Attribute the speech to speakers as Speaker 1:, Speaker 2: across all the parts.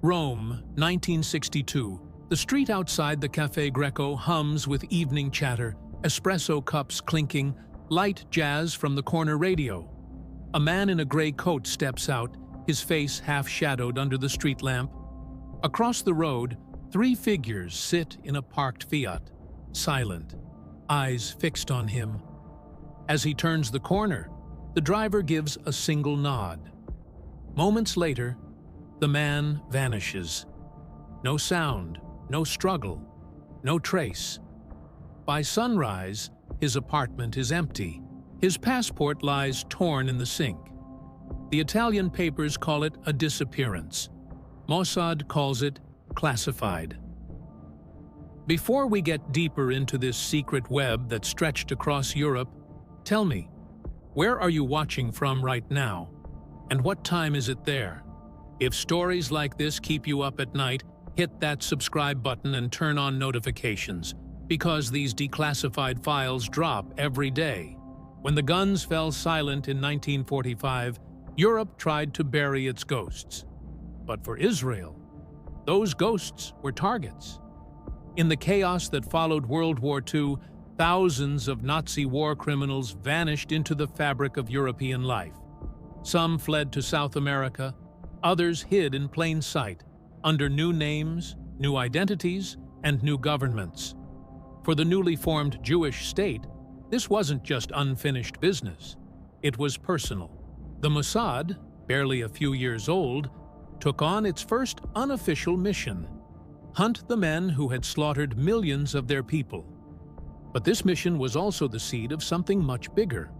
Speaker 1: Rome, 1962. The street outside the Café Greco hums with evening chatter, espresso cups clinking, light jazz from the corner radio. A man in a gray coat steps out, his face half-shadowed under the street lamp. Across the road, three figures sit in a parked Fiat, silent, eyes fixed on him. As he turns the corner, the driver gives a single nod. Moments later, the man vanishes. No sound, no struggle, no trace. By sunrise, his apartment is empty. His passport lies torn in the sink. The Italian papers call it a disappearance. Mossad calls it classified. Before we get deeper into this secret web that stretched across Europe, tell me, where are you watching from right now? And what time is it there? If stories like this keep you up at night, hit that subscribe button and turn on notifications, because these declassified files drop every day. When the guns fell silent in 1945, Europe tried to bury its ghosts. But for Israel, those ghosts were targets. In the chaos that followed World War II, thousands of Nazi war criminals vanished into the fabric of European life. Some fled to South America, others hid in plain sight, under new names, new identities, and new governments. For the newly formed Jewish state, this wasn't just unfinished business. It was personal. The Mossad, barely a few years old, took on its first unofficial mission: hunt the men who had slaughtered millions of their people. But this mission was also the seed of something much bigger.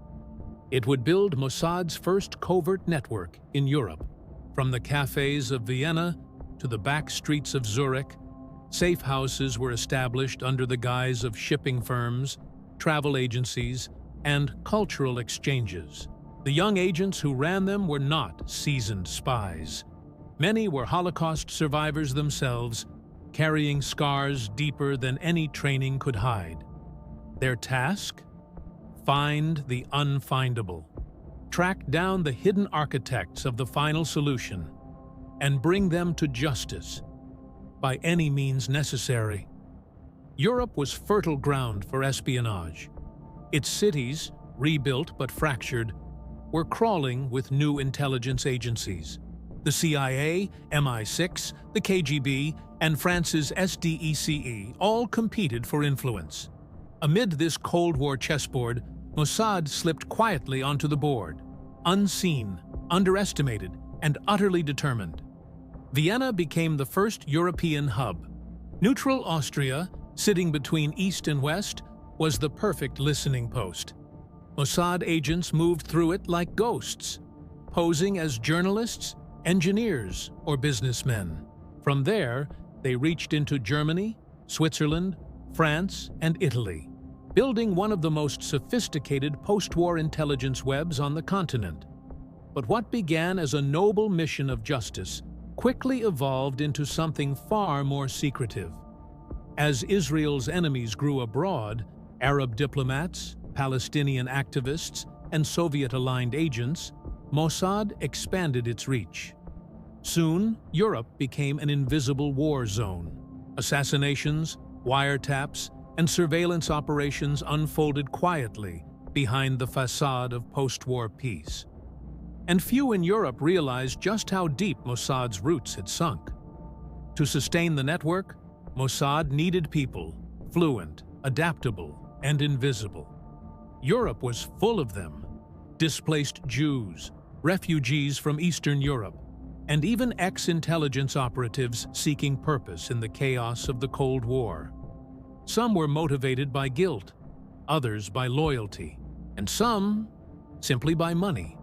Speaker 1: It would build Mossad's first covert network in Europe. From the cafes of Vienna to the back streets of Zurich, safe houses were established under the guise of shipping firms, travel agencies, and cultural exchanges. The young agents who ran them were not seasoned spies. Many were Holocaust survivors themselves, carrying scars deeper than any training could hide. Their task? Find the unfindable. Track down the hidden architects of the final solution and bring them to justice by any means necessary. Europe was fertile ground for espionage. Its cities, rebuilt but fractured, were crawling with new intelligence agencies. The CIA, MI6, the KGB, and France's SDECE all competed for influence. Amid this Cold War chessboard, Mossad slipped quietly onto the board, unseen, underestimated, and utterly determined. Vienna became the first European hub. Neutral Austria, sitting between East and West, was the perfect listening post. Mossad agents moved through it like ghosts, posing as journalists, engineers, or businessmen. From there, they reached into Germany, Switzerland, France, and Italy, building one of the most sophisticated post-war intelligence webs on the continent. But what began as a noble mission of justice quickly evolved into something far more secretive. As Israel's enemies grew abroad, Arab diplomats, Palestinian activists, and Soviet-aligned agents, Mossad expanded its reach. Soon, Europe became an invisible war zone. Assassinations, wiretaps, and surveillance operations unfolded quietly behind the facade of post-war peace. And few in Europe realized just how deep Mossad's roots had sunk. To sustain the network, Mossad needed people, fluent, adaptable, and invisible. Europe was full of them: displaced Jews, refugees from Eastern Europe, and even ex-intelligence operatives seeking purpose in the chaos of the Cold War. Some were motivated by guilt, others by loyalty, and some simply by money.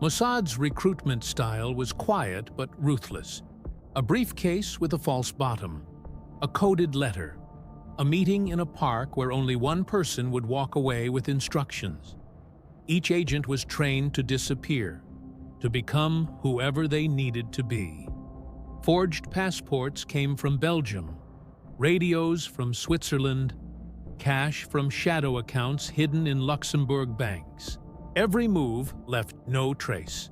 Speaker 1: Mossad's recruitment style was quiet but ruthless. A briefcase with a false bottom, a coded letter, a meeting in a park where only one person would walk away with instructions. Each agent was trained to disappear, to become whoever they needed to be. Forged passports came from Belgium, radios from Switzerland, cash from shadow accounts hidden in Luxembourg banks. Every move left no trace.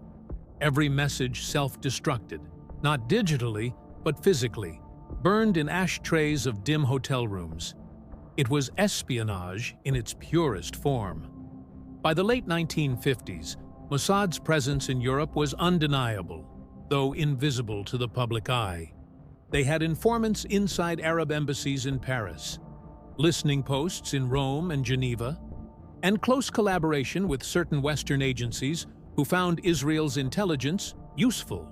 Speaker 1: Every message self-destructed, not digitally, but physically, burned in ashtrays of dim hotel rooms. It was espionage in its purest form. By the late 1950s, Mossad's presence in Europe was undeniable, though invisible to the public eye. They had informants inside Arab embassies in Paris, listening posts in Rome and Geneva, and close collaboration with certain Western agencies who found Israel's intelligence useful.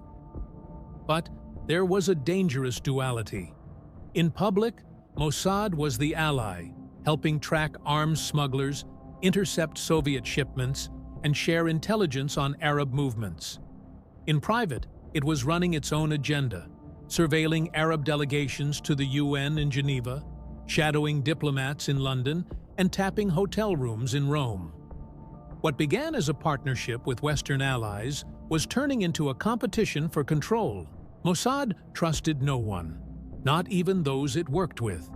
Speaker 1: But there was a dangerous duality. In public, Mossad was the ally, helping track arms smugglers, intercept Soviet shipments, and share intelligence on Arab movements. In private, it was running its own agenda, surveilling Arab delegations to the UN in Geneva, shadowing diplomats in London, and tapping hotel rooms in Rome. What began as a partnership with Western allies was turning into a competition for control. Mossad trusted no one, not even those it worked with.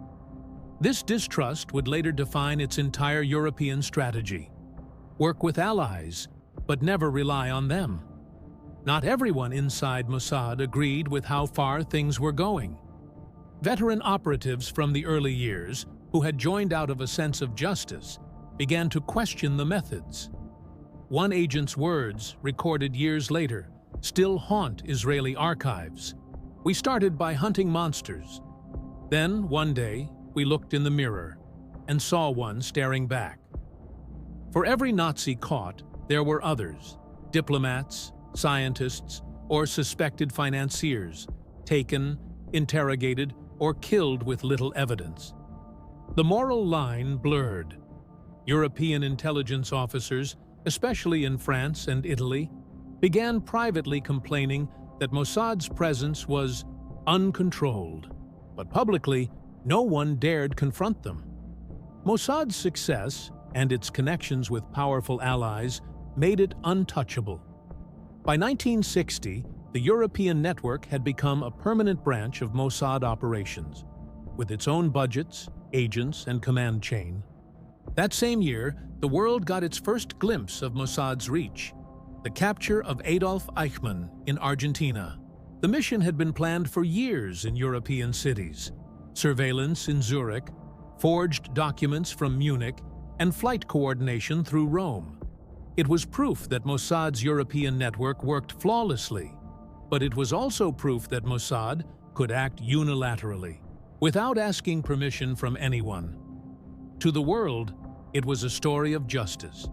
Speaker 1: This distrust would later define its entire European strategy. Work with allies, but never rely on them. Not everyone inside Mossad agreed with how far things were going. Veteran operatives from the early years, who had joined out of a sense of justice, began to question the methods. One agent's words, recorded years later, still haunt Israeli archives. "We started by hunting monsters. Then, one day, we looked in the mirror and saw one staring back." For every Nazi caught, there were others, diplomats, scientists, or suspected financiers, taken, interrogated, or killed with little evidence. The moral line blurred. European intelligence officers, especially in France and Italy, began privately complaining that Mossad's presence was uncontrolled, but publicly, no one dared confront them. Mossad's success and its connections with powerful allies made it untouchable. By 1960, the European network had become a permanent branch of Mossad operations, with its own budgets, agents, and command chain. That same year, the world got its first glimpse of Mossad's reach: the capture of Adolf Eichmann in Argentina. The mission had been planned for years in European cities: surveillance in Zurich, forged documents from Munich, and flight coordination through Rome. It was proof that Mossad's European network worked flawlessly, but it was also proof that Mossad could act unilaterally, without asking permission from anyone. To the world, it was a story of justice.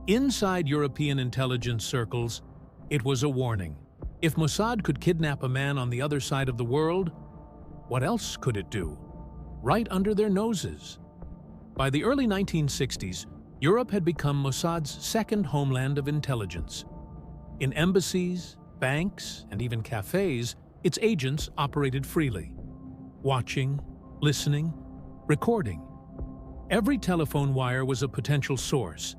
Speaker 1: Inside European intelligence circles, it was a warning. If Mossad could kidnap a man on the other side of the world, what else could it do? Right under their noses. By the early 1960s, Europe had become Mossad's second homeland of intelligence. In embassies, banks, and even cafes, its agents operated freely, watching, listening, recording. Every telephone wire was a potential source,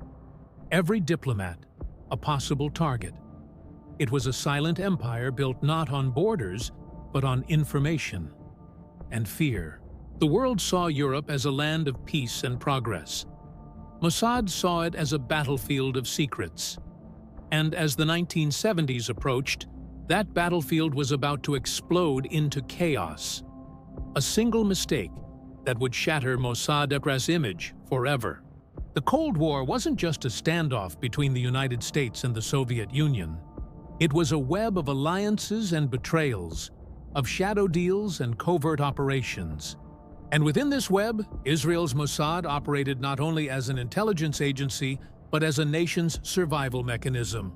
Speaker 1: every diplomat a possible target. It was a silent empire built not on borders, but on information and fear. The world saw Europe as a land of peace and progress. Mossad saw it as a battlefield of secrets. And as the 1970s approached, that battlefield was about to explode into chaos. A single mistake that would shatter Mossad's image forever. The Cold War wasn't just a standoff between the United States and the Soviet Union. It was a web of alliances and betrayals, of shadow deals and covert operations. And within this web, Israel's Mossad operated not only as an intelligence agency, but as a nation's survival mechanism,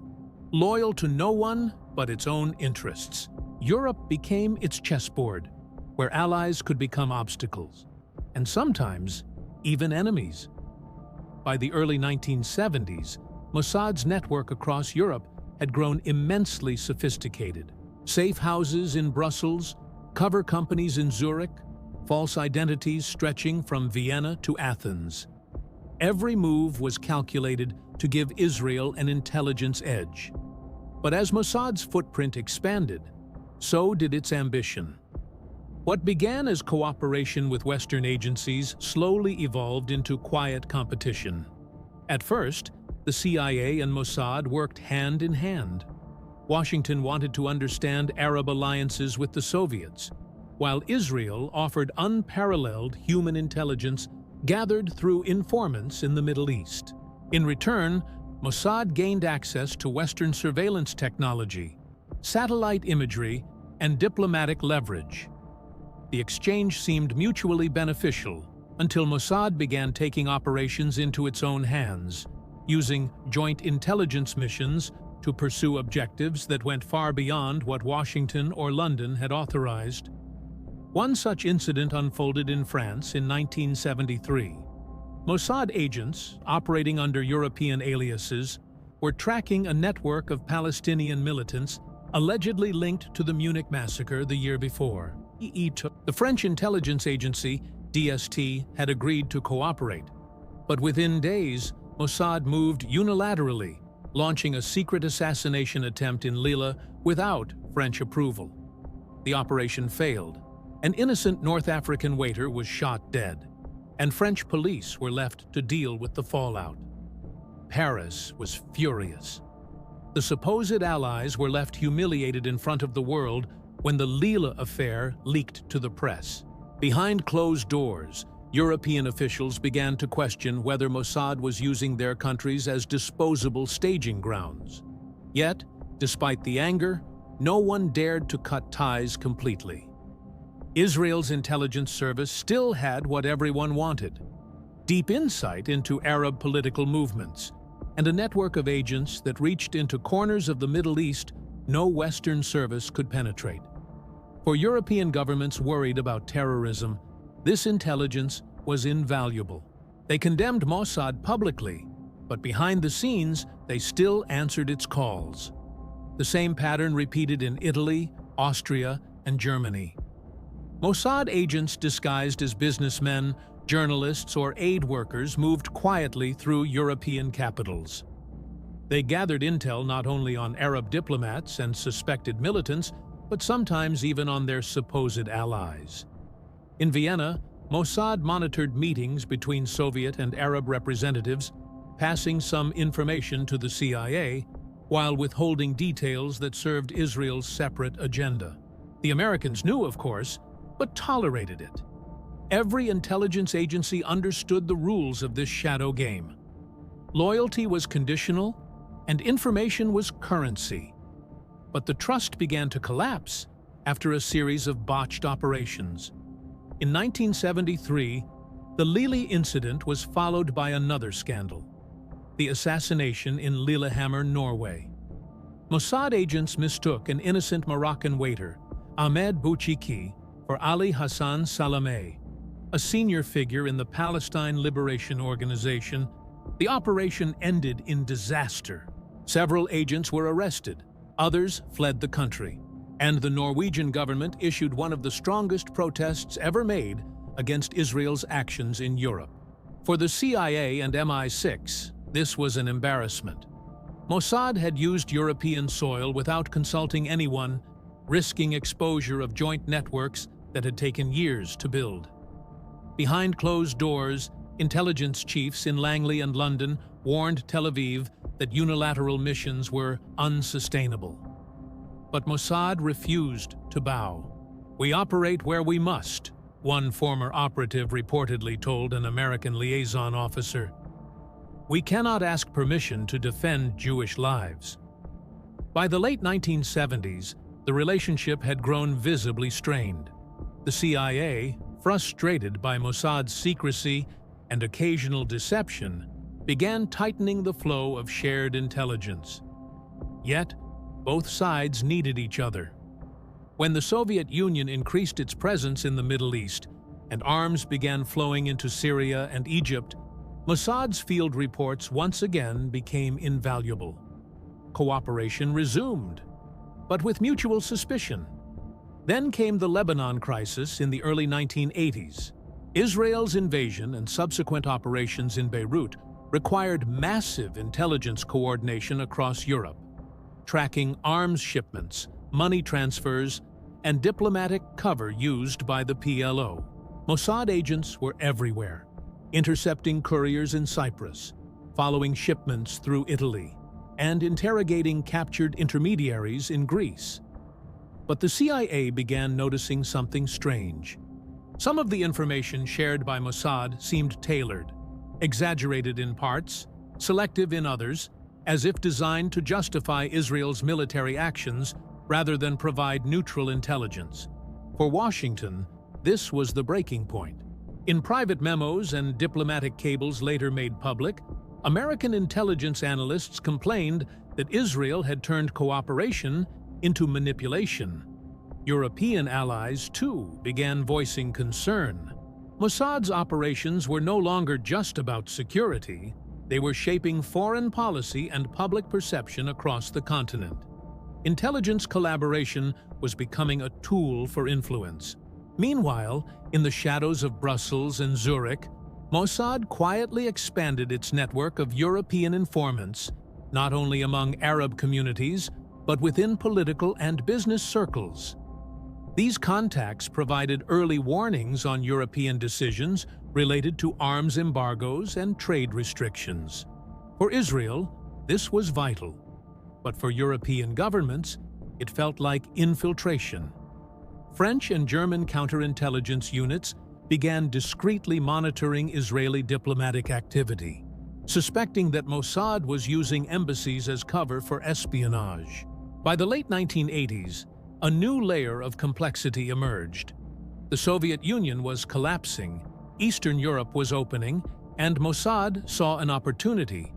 Speaker 1: loyal to no one but its own interests. Europe became its chessboard, where allies could become obstacles, and sometimes even enemies. By the early 1970s, Mossad's network across Europe had grown immensely sophisticated. Safe houses in Brussels, cover companies in Zurich, false identities stretching from Vienna to Athens. Every move was calculated to give Israel an intelligence edge. But as Mossad's footprint expanded, so did its ambition. What began as cooperation with Western agencies slowly evolved into quiet competition. At first, the CIA and Mossad worked hand in hand. Washington wanted to understand Arab alliances with the Soviets, while Israel offered unparalleled human intelligence gathered through informants in the Middle East. In return, Mossad gained access to Western surveillance technology, satellite imagery, and diplomatic leverage. The exchange seemed mutually beneficial until Mossad began taking operations into its own hands, using joint intelligence missions to pursue objectives that went far beyond what Washington or London had authorized. One such incident unfolded in France in 1973. Mossad agents, operating under European aliases, were tracking a network of Palestinian militants allegedly linked to the Munich massacre the year before. The French intelligence agency, DST, had agreed to cooperate, but within days, Mossad moved unilaterally, launching a secret assassination attempt in Lille without French approval. The operation failed. An innocent North African waiter was shot dead, and French police were left to deal with the fallout. Paris was furious. The supposed allies were left humiliated in front of the world when the Lille affair leaked to the press. Behind closed doors, European officials began to question whether Mossad was using their countries as disposable staging grounds. Yet, despite the anger, no one dared to cut ties completely. Israel's intelligence service still had what everyone wanted: deep insight into Arab political movements, and a network of agents that reached into corners of the Middle East no Western service could penetrate. For European governments worried about terrorism, this intelligence was invaluable. They condemned Mossad publicly, but behind the scenes, they still answered its calls. The same pattern repeated in Italy, Austria, and Germany. Mossad agents disguised as businessmen, journalists, or aid workers moved quietly through European capitals. They gathered intel not only on Arab diplomats and suspected militants, but sometimes even on their supposed allies. In Vienna, Mossad monitored meetings between Soviet and Arab representatives, passing some information to the CIA, while withholding details that served Israel's separate agenda. The Americans knew, of course, but tolerated it. Every intelligence agency understood the rules of this shadow game. Loyalty was conditional, and information was currency. But the trust began to collapse after a series of botched operations. In 1973, the Lille incident was followed by another scandal: the assassination in Lillehammer, Norway. Mossad agents mistook an innocent Moroccan waiter, Ahmed Bouchiki, for Ali Hassan Salameh, a senior figure in the Palestine Liberation Organization. The operation ended in disaster. Several agents were arrested, others fled the country, and the Norwegian government issued one of the strongest protests ever made against Israel's actions in Europe. For the CIA and MI6, this was an embarrassment. Mossad had used European soil without consulting anyone, risking exposure of joint networks that had taken years to build. Behind closed doors, intelligence chiefs in Langley and London warned Tel Aviv that unilateral missions were unsustainable. But Mossad refused to bow. "We operate where we must," one former operative reportedly told an American liaison officer. "We cannot ask permission to defend Jewish lives." By the late 1970s, the relationship had grown visibly strained. The CIA, frustrated by Mossad's secrecy and occasional deception, began tightening the flow of shared intelligence. Yet, both sides needed each other. When the Soviet Union increased its presence in the Middle East and arms began flowing into Syria and Egypt, Mossad's field reports once again became invaluable. Cooperation resumed, but with mutual suspicion. Then came the Lebanon crisis in the early 1980s. Israel's invasion and subsequent operations in Beirut required massive intelligence coordination across Europe, tracking arms shipments, money transfers, and diplomatic cover used by the PLO. Mossad agents were everywhere, intercepting couriers in Cyprus, following shipments through Italy, and interrogating captured intermediaries in Greece. But the CIA began noticing something strange. Some of the information shared by Mossad seemed tailored, exaggerated in parts, selective in others, as if designed to justify Israel's military actions rather than provide neutral intelligence. For Washington, this was the breaking point. In private memos and diplomatic cables later made public, American intelligence analysts complained that Israel had turned cooperation into manipulation. European allies, too, began voicing concern. Mossad's operations were no longer just about security. They were shaping foreign policy and public perception across the continent. Intelligence collaboration was becoming a tool for influence. Meanwhile, in the shadows of Brussels and Zurich, Mossad quietly expanded its network of European informants, not only among Arab communities, but within political and business circles. These contacts provided early warnings on European decisions related to arms embargoes and trade restrictions. For Israel, this was vital, but for European governments, it felt like infiltration. French and German counterintelligence units began discreetly monitoring Israeli diplomatic activity, suspecting that Mossad was using embassies as cover for espionage. By the late 1980s, a new layer of complexity emerged. The Soviet Union was collapsing, Eastern Europe was opening, and Mossad saw an opportunity.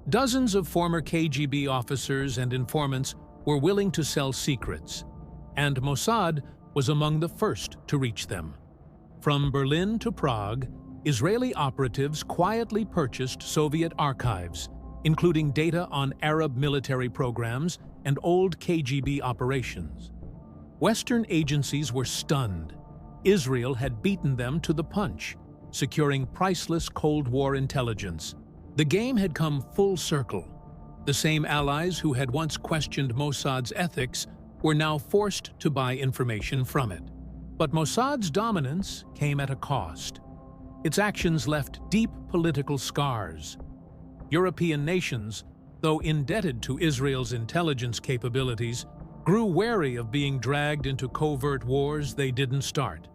Speaker 1: Dozens of former KGB officers and informants were willing to sell secrets, and Mossad was among the first to reach them. From Berlin to Prague, Israeli operatives quietly purchased Soviet archives, including data on Arab military programs and old KGB operations. Western agencies were stunned. Israel had beaten them to the punch, securing priceless Cold War intelligence. The game had come full circle. The same allies who had once questioned Mossad's ethics were now forced to buy information from it. But Mossad's dominance came at a cost. Its actions left deep political scars. European nations, though indebted to Israel's intelligence capabilities, grew wary of being dragged into covert wars they didn't start.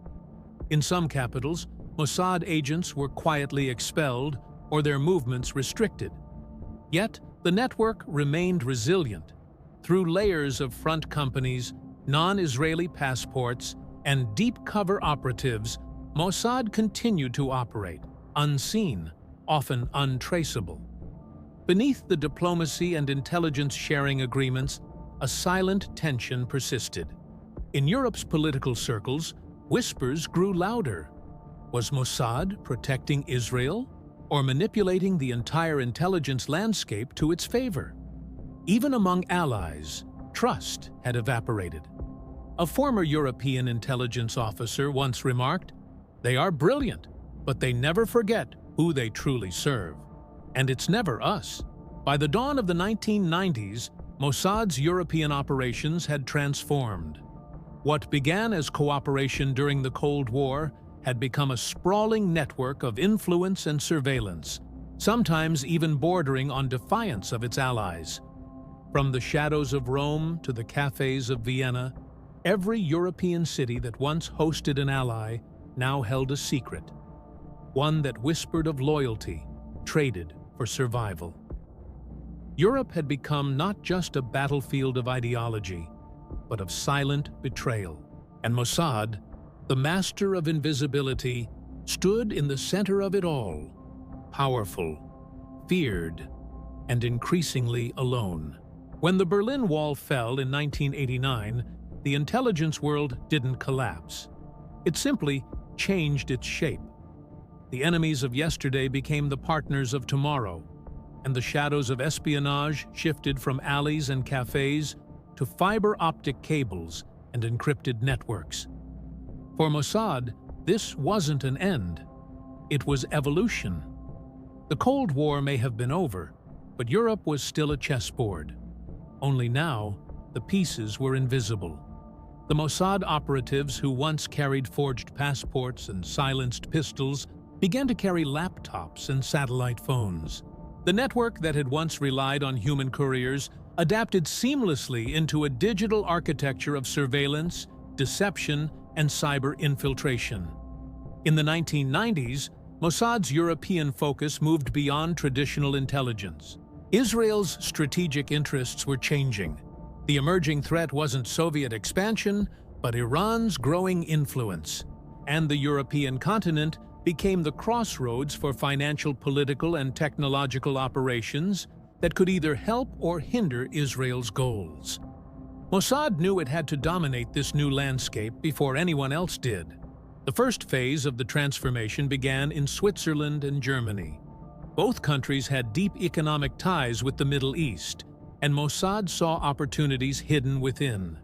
Speaker 1: In some capitals, Mossad agents were quietly expelled or their movements restricted. Yet, the network remained resilient. Through layers of front companies, non-Israeli passports, and deep cover operatives, Mossad continued to operate, unseen, often untraceable. Beneath the diplomacy and intelligence sharing agreements, a silent tension persisted. In Europe's political circles, whispers grew louder. Was Mossad protecting Israel or manipulating the entire intelligence landscape to its favor? Even among allies, trust had evaporated. A former European intelligence officer once remarked, "They are brilliant, but they never forget who they truly serve. And it's never us." By the dawn of the 1990s, Mossad's European operations had transformed. What began as cooperation during the Cold War had become a sprawling network of influence and surveillance, sometimes even bordering on defiance of its allies. From the shadows of Rome to the cafes of Vienna, every European city that once hosted an ally now held a secret, one that whispered of loyalty, traded for survival. Europe had become not just a battlefield of ideology, but of silent betrayal. And Mossad, the master of invisibility, stood in the center of it all, powerful, feared, and increasingly alone. When the Berlin Wall fell in 1989, the intelligence world didn't collapse. It simply changed its shape. The enemies of yesterday became the partners of tomorrow, and the shadows of espionage shifted from alleys and cafes to fiber optic cables and encrypted networks. For Mossad, this wasn't an end. It was evolution. The Cold War may have been over, but Europe was still a chessboard. Only now, the pieces were invisible. The Mossad operatives who once carried forged passports and silenced pistols began to carry laptops and satellite phones. The network that had once relied on human couriers adapted seamlessly into a digital architecture of surveillance, deception, and cyber infiltration. In the 1990s, Mossad's European focus moved beyond traditional intelligence. Israel's strategic interests were changing. The emerging threat wasn't Soviet expansion, but Iran's growing influence. And the European continent became the crossroads for financial, political, and technological operations that could either help or hinder Israel's goals. Mossad knew it had to dominate this new landscape before anyone else did. The first phase of the transformation began in Switzerland and Germany. Both countries had deep economic ties with the Middle East, and Mossad saw opportunities hidden within.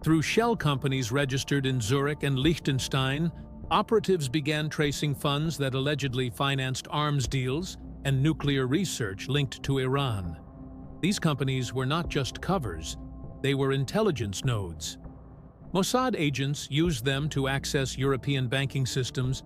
Speaker 1: Through shell companies registered in Zurich and Liechtenstein, operatives began tracing funds that allegedly financed arms deals and nuclear research linked to Iran. These companies were not just covers, they were intelligence nodes. Mossad agents used them to access European banking systems,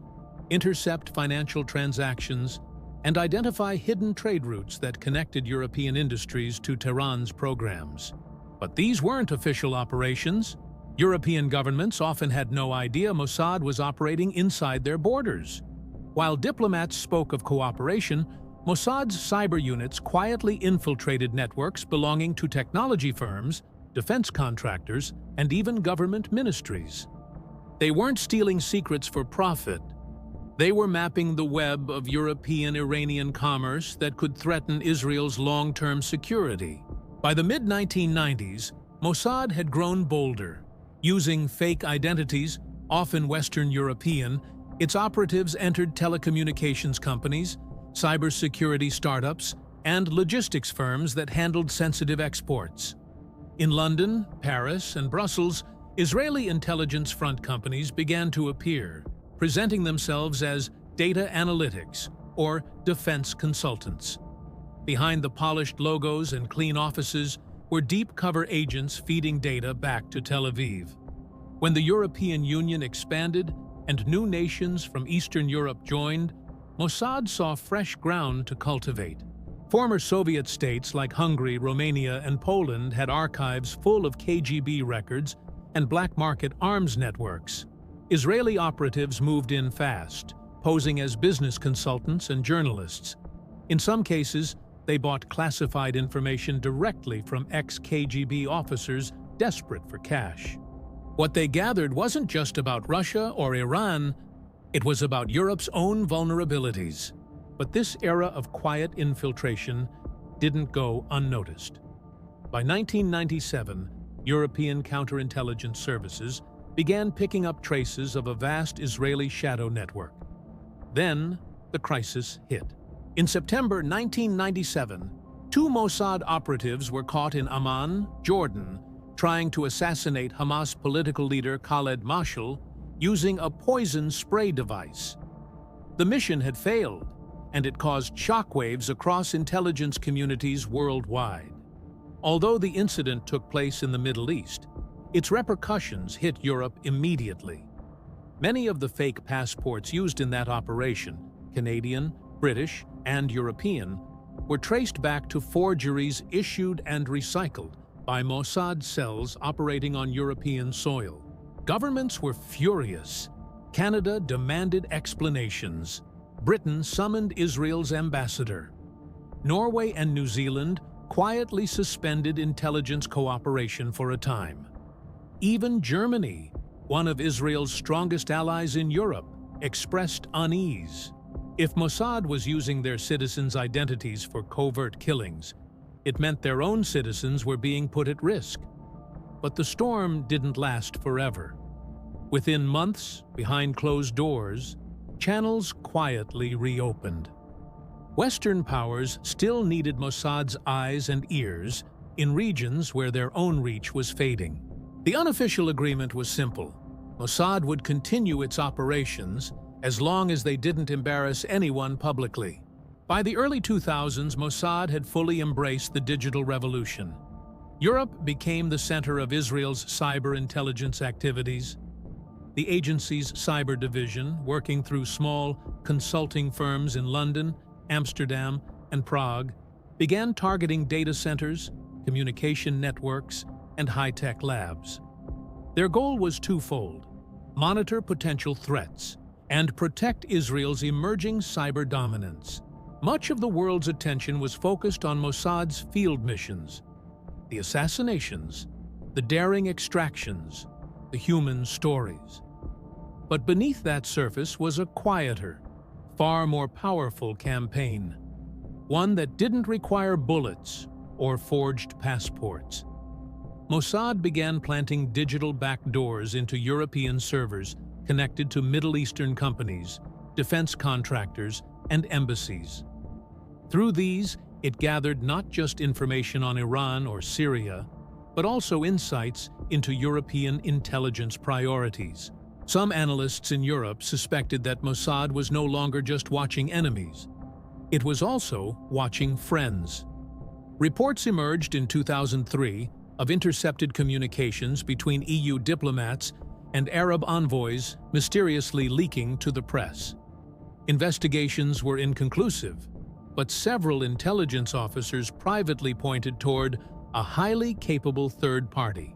Speaker 1: intercept financial transactions, and identify hidden trade routes that connected European industries to Tehran's programs. But these weren't official operations. European governments often had no idea Mossad was operating inside their borders. While diplomats spoke of cooperation, Mossad's cyber units quietly infiltrated networks belonging to technology firms, defense contractors, and even government ministries. They weren't stealing secrets for profit. They were mapping the web of European-Iranian commerce that could threaten Israel's long-term security. By the mid-1990s, Mossad had grown bolder. Using fake identities, often Western European, its operatives entered telecommunications companies, cybersecurity startups, and logistics firms that handled sensitive exports. In London, Paris, and Brussels, Israeli intelligence front companies began to appear, presenting themselves as data analytics or defense consultants. Behind the polished logos and clean offices were deep-cover agents feeding data back to Tel Aviv. When the European Union expanded and new nations from Eastern Europe joined, Mossad saw fresh ground to cultivate. Former Soviet states like Hungary, Romania, and Poland had archives full of KGB records and black-market arms networks. Israeli operatives moved in fast, posing as business consultants and journalists. In some cases, they bought classified information directly from ex-KGB officers desperate for cash. What they gathered wasn't just about Russia or Iran, it was about Europe's own vulnerabilities. But this era of quiet infiltration didn't go unnoticed. By 1997, European counterintelligence services began picking up traces of a vast Israeli shadow network. Then, the crisis hit. In September 1997, two Mossad operatives were caught in Amman, Jordan, trying to assassinate Hamas political leader Khaled Mashal using a poison spray device. The mission had failed, and it caused shockwaves across intelligence communities worldwide. Although the incident took place in the Middle East, its repercussions hit Europe immediately. Many of the fake passports used in that operation, Canadian, British, and European, were traced back to forgeries issued and recycled by Mossad cells operating on European soil. Governments were furious. Canada demanded explanations. Britain summoned Israel's ambassador. Norway and New Zealand quietly suspended intelligence cooperation for a time. Even Germany, one of Israel's strongest allies in Europe, expressed unease. If Mossad was using their citizens' identities for covert killings, it meant their own citizens were being put at risk. But the storm didn't last forever. Within months, behind closed doors, channels quietly reopened. Western powers still needed Mossad's eyes and ears in regions where their own reach was fading. The unofficial agreement was simple. Mossad would continue its operations as long as they didn't embarrass anyone publicly. By the early 2000s, Mossad had fully embraced the digital revolution. Europe became the center of Israel's cyber intelligence activities. The agency's cyber division, working through small consulting firms in London, Amsterdam, and Prague, began targeting data centers, communication networks, and high-tech labs. Their goal was twofold: monitor potential threats and protect Israel's emerging cyber dominance. Much of the world's attention was focused on Mossad's field missions, the assassinations, the daring extractions, the human stories. But beneath that surface was a quieter, far more powerful campaign, one that didn't require bullets or forged passports. Mossad began planting digital backdoors into European servers connected to Middle Eastern companies, defense contractors, and embassies. Through these, it gathered not just information on Iran or Syria, but also insights into European intelligence priorities. Some analysts in Europe suspected that Mossad was no longer just watching enemies. It was also watching friends. Reports emerged in 2003 of intercepted communications between EU diplomats and Arab envoys mysteriously leaking to the press. Investigations were inconclusive, but several intelligence officers privately pointed toward a highly capable third party.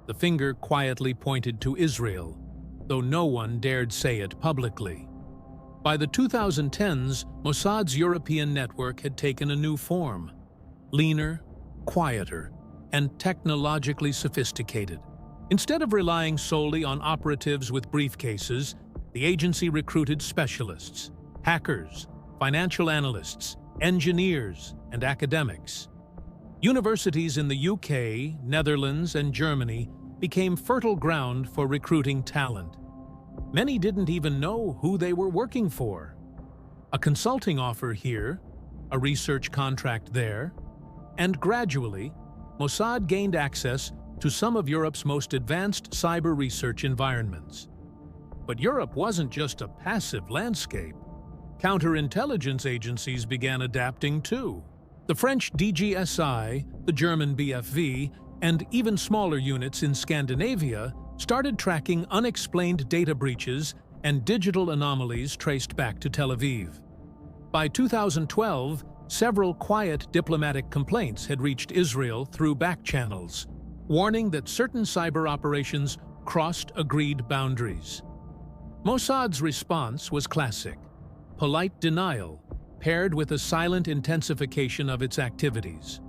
Speaker 1: The finger quietly pointed to Israel, though no one dared say it publicly. By the 2010s, Mossad's European network had taken a new form: leaner, quieter, and technologically sophisticated. Instead of relying solely on operatives with briefcases, the agency recruited specialists, hackers, financial analysts, engineers, and academics. Universities in the UK, Netherlands, and Germany became fertile ground for recruiting talent. Many didn't even know who they were working for. A consulting offer here, a research contract there, and gradually, Mossad gained access to some of Europe's most advanced cyber research environments. But Europe wasn't just a passive landscape. Counterintelligence agencies began adapting too. The French DGSI, the German BFV, and even smaller units in Scandinavia started tracking unexplained data breaches and digital anomalies traced back to Tel Aviv. By 2012, several quiet diplomatic complaints had reached Israel through back channels, warning that certain cyber operations crossed agreed boundaries. Mossad's response was classic: polite denial, paired with a silent intensification of its activities.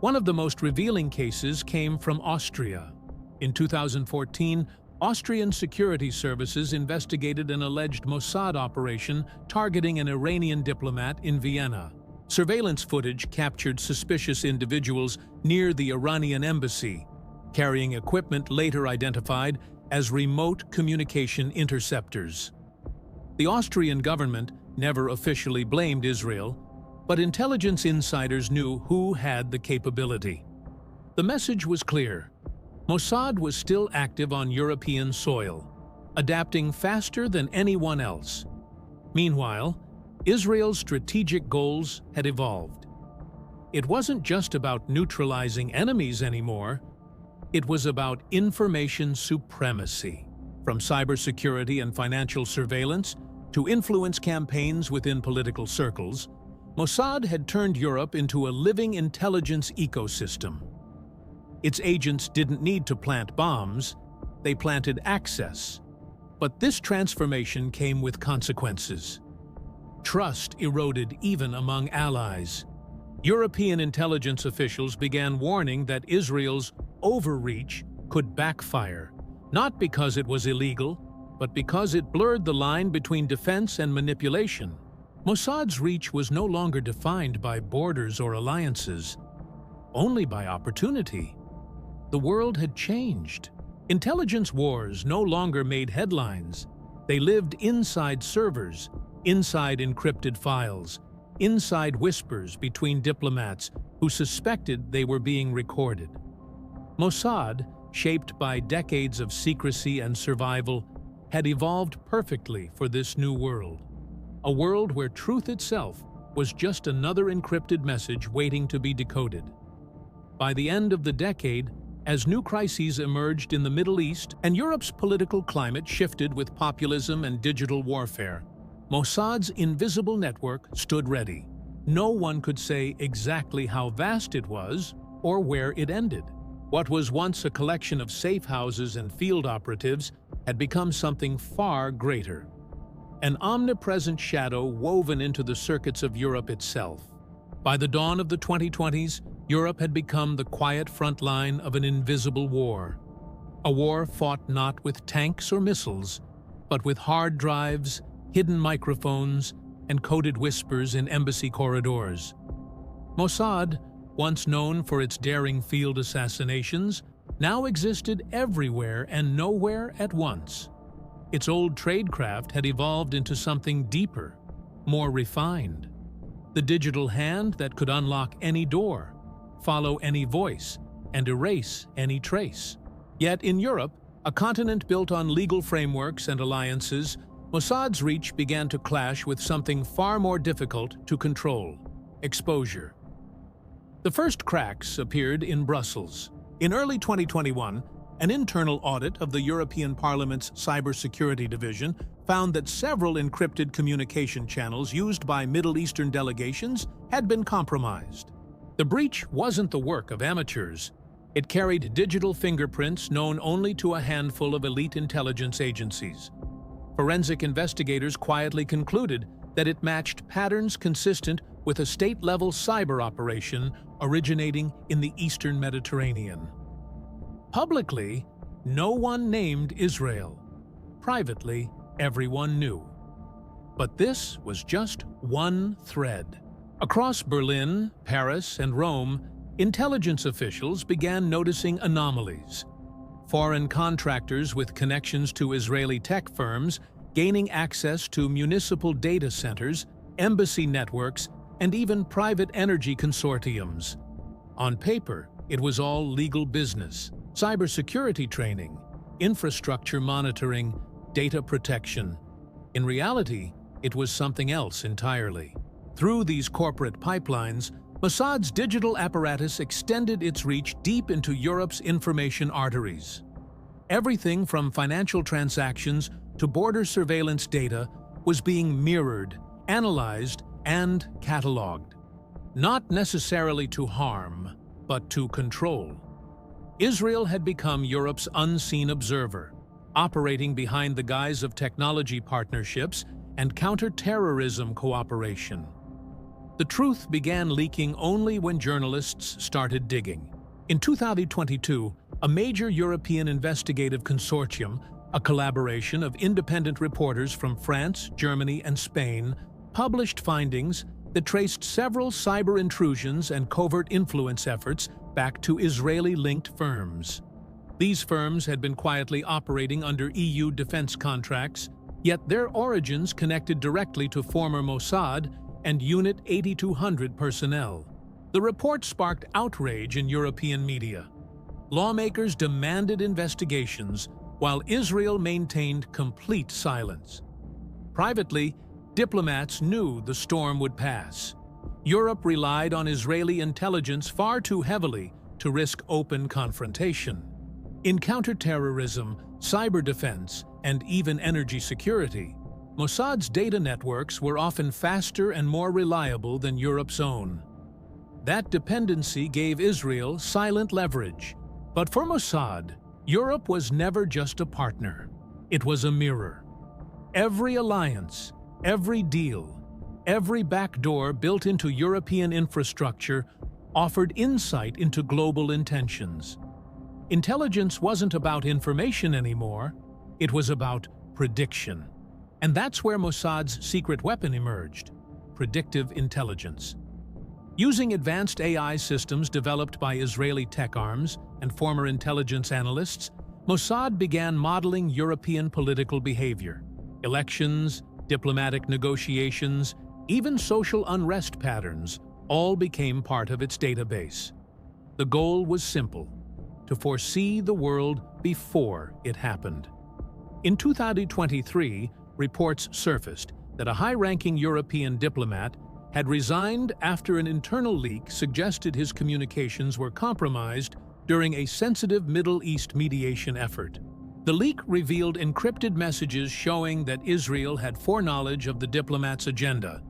Speaker 1: One of the most revealing cases came from Austria. In 2014, Austrian security services investigated an alleged Mossad operation targeting an Iranian diplomat in Vienna. Surveillance footage captured suspicious individuals near the Iranian embassy, carrying equipment later identified as remote communication interceptors. The Austrian government never officially blamed Israel, but intelligence insiders knew who had the capability. The message was clear: Mossad was still active on European soil, adapting faster than anyone else. Meanwhile, Israel's strategic goals had evolved. It wasn't just about neutralizing enemies anymore. It was about information supremacy, from cybersecurity and financial surveillance to influence campaigns within political circles. Mossad had turned Europe into a living intelligence ecosystem. Its agents didn't need to plant bombs, they planted access. But this transformation came with consequences. Trust eroded even among allies. European intelligence officials began warning that Israel's overreach could backfire, not because it was illegal, but because it blurred the line between defense and manipulation. Mossad's reach was no longer defined by borders or alliances, only by opportunity. The world had changed. Intelligence wars no longer made headlines. They lived inside servers, inside encrypted files, inside whispers between diplomats who suspected they were being recorded. Mossad, shaped by decades of secrecy and survival, had evolved perfectly for this new world. A world where truth itself was just another encrypted message waiting to be decoded. By the end of the decade, as new crises emerged in the Middle East and Europe's political climate shifted with populism and digital warfare, Mossad's invisible network stood ready, no one could say exactly how vast it was or where it ended. What was once a collection of safe houses and field operatives had become something far greater. An omnipresent shadow woven into the circuits of Europe itself. By the dawn of the 2020s, Europe had become the quiet front line of an invisible war. A war fought not with tanks or missiles, but with hard drives, hidden microphones, and coded whispers in embassy corridors. Mossad, once known for its daring field assassinations, now existed everywhere and nowhere at once. Its old tradecraft had evolved into something deeper, more refined. The digital hand that could unlock any door, follow any voice, and erase any trace. Yet in Europe, a continent built on legal frameworks and alliances, Mossad's reach began to clash with something far more difficult to control: exposure. The first cracks appeared in Brussels. In early 2021, an internal audit of the European Parliament's Cybersecurity Division found that several encrypted communication channels used by Middle Eastern delegations had been compromised. The breach wasn't the work of amateurs. It carried digital fingerprints known only to a handful of elite intelligence agencies. Forensic investigators quietly concluded that it matched patterns consistent with a state-level cyber operation originating in the Eastern Mediterranean. Publicly, no one named Israel. Privately, everyone knew. But this was just one thread. Across Berlin, Paris, and Rome, intelligence officials began noticing anomalies. Foreign contractors with connections to Israeli tech firms gaining access to municipal data centers, embassy networks, and even private energy consortiums. On paper, it was all legal business: cybersecurity training, infrastructure monitoring, data protection. In reality, it was something else entirely. Through these corporate pipelines, Mossad's digital apparatus extended its reach deep into Europe's information arteries. Everything from financial transactions to border surveillance data was being mirrored, analyzed, and cataloged. Not necessarily to harm, but to control. Israel had become Europe's unseen observer, operating behind the guise of technology partnerships and counter-terrorism cooperation. The truth began leaking only when journalists started digging. In 2022, a major European investigative consortium, a collaboration of independent reporters from France, Germany, and Spain, published findings that traced several cyber intrusions and covert influence efforts back to Israeli-linked firms. These firms had been quietly operating under EU defense contracts, yet their origins connected directly to former Mossad and Unit 8200 personnel. The report sparked outrage in European media. Lawmakers demanded investigations, while Israel maintained complete silence. Privately, diplomats knew the storm would pass. Europe relied on Israeli intelligence far too heavily to risk open confrontation. In counterterrorism, cyber defense, and even energy security, Mossad's data networks were often faster and more reliable than Europe's own. That dependency gave Israel silent leverage. But for Mossad, Europe was never just a partner. It was a mirror. Every alliance, every deal, every backdoor built into European infrastructure offered insight into global intentions. Intelligence wasn't about information anymore, it was about prediction. And that's where Mossad's secret weapon emerged: predictive intelligence. Using advanced AI systems developed by Israeli tech arms and former intelligence analysts, Mossad began modeling European political behavior. Elections, diplomatic negotiations, even social unrest patterns all became part of its database. The goal was simple: to foresee the world before it happened. In 2023, reports surfaced that a high-ranking European diplomat had resigned after an internal leak suggested his communications were compromised during a sensitive Middle East mediation effort. The leak revealed encrypted messages showing that Israel had foreknowledge of the diplomat's agenda,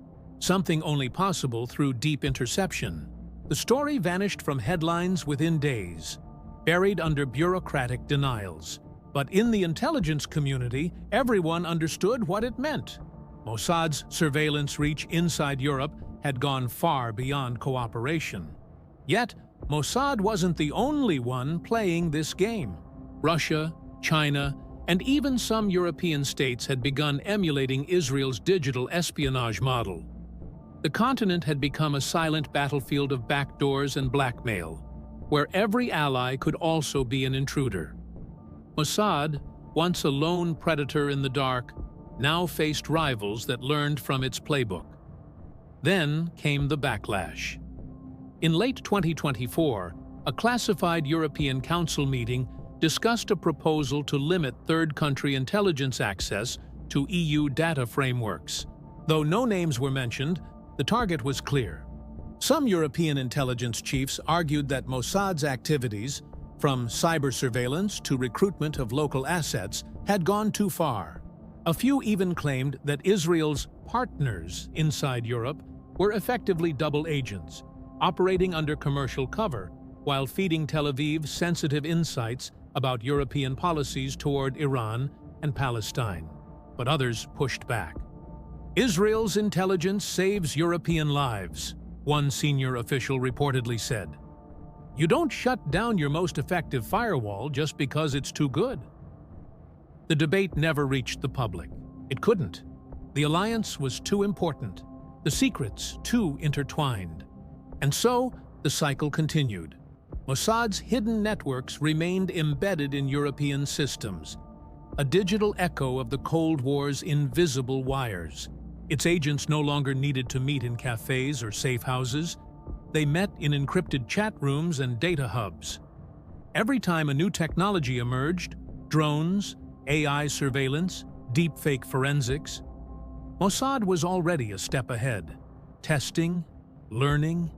Speaker 1: something only possible through deep interception. The story vanished from headlines within days, buried under bureaucratic denials. But in the intelligence community, everyone understood what it meant. Mossad's surveillance reach inside Europe had gone far beyond cooperation. Yet, Mossad wasn't the only one playing this game. Russia, China, and even some European states had begun emulating Israel's digital espionage model. The continent had become a silent battlefield of backdoors and blackmail, where every ally could also be an intruder. Mossad, once a lone predator in the dark, now faced rivals that learned from its playbook. Then came the backlash. In late 2024, a classified European Council meeting discussed a proposal to limit third-country intelligence access to EU data frameworks. Though no names were mentioned, the target was clear. Some European intelligence chiefs argued that Mossad's activities, from cyber surveillance to recruitment of local assets, had gone too far. A few even claimed that Israel's partners inside Europe were effectively double agents, operating under commercial cover while feeding Tel Aviv sensitive insights about European policies toward Iran and Palestine. But others pushed back. Israel's intelligence saves European lives, one senior official reportedly said. You don't shut down your most effective firewall just because it's too good. The debate never reached the public. It couldn't. The alliance was too important, the secrets too intertwined. And so, the cycle continued. Mossad's hidden networks remained embedded in European systems, a digital echo of the Cold War's invisible wires. Its agents no longer needed to meet in cafes or safe houses. They met in encrypted chat rooms and data hubs. Every time a new technology emerged, drones, AI surveillance, deepfake forensics, Mossad was already a step ahead, testing, learning,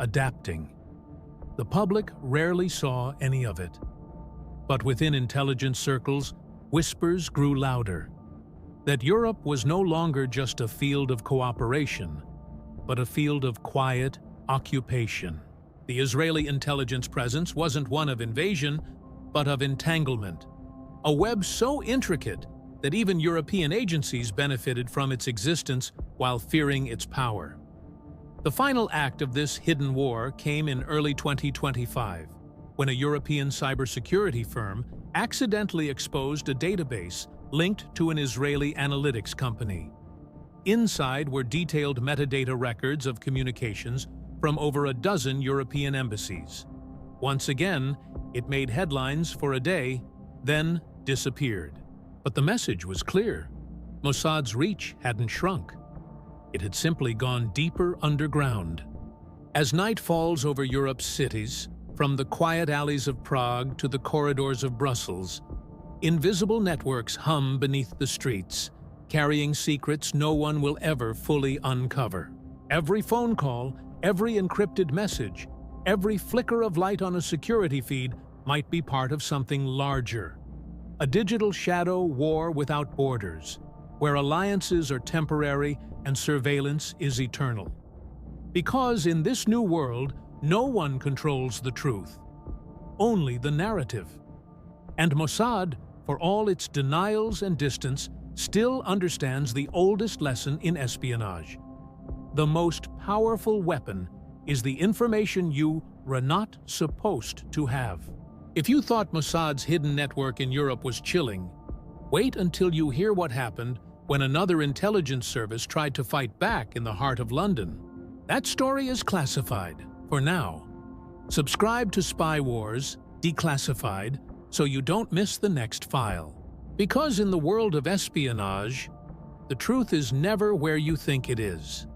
Speaker 1: adapting. The public rarely saw any of it. But within intelligence circles, whispers grew louder. That Europe was no longer just a field of cooperation, but a field of quiet occupation. The Israeli intelligence presence wasn't one of invasion, but of entanglement. A web so intricate that even European agencies benefited from its existence while fearing its power. The final act of this hidden war came in early 2025, when a European cybersecurity firm accidentally exposed a database linked to an Israeli analytics company. Inside were detailed metadata records of communications from over a dozen European embassies. Once again, it made headlines for a day, then disappeared. But the message was clear. Mossad's reach hadn't shrunk. It had simply gone deeper underground. As night falls over Europe's cities, from the quiet alleys of Prague to the corridors of Brussels, invisible networks hum beneath the streets, carrying secrets no one will ever fully uncover. Every phone call, every encrypted message, every flicker of light on a security feed might be part of something larger. A digital shadow war without borders, where alliances are temporary and surveillance is eternal. Because in this new world, no one controls the truth, only the narrative. And Mossad, for all its denials and distance, still understands the oldest lesson in espionage. The most powerful weapon is the information you were not supposed to have. If you thought Mossad's hidden network in Europe was chilling, wait until you hear what happened when another intelligence service tried to fight back in the heart of London. That story is classified, for now. Subscribe to Spy Wars, Declassified, so you don't miss the next file. Because in the world of espionage, the truth is never where you think it is.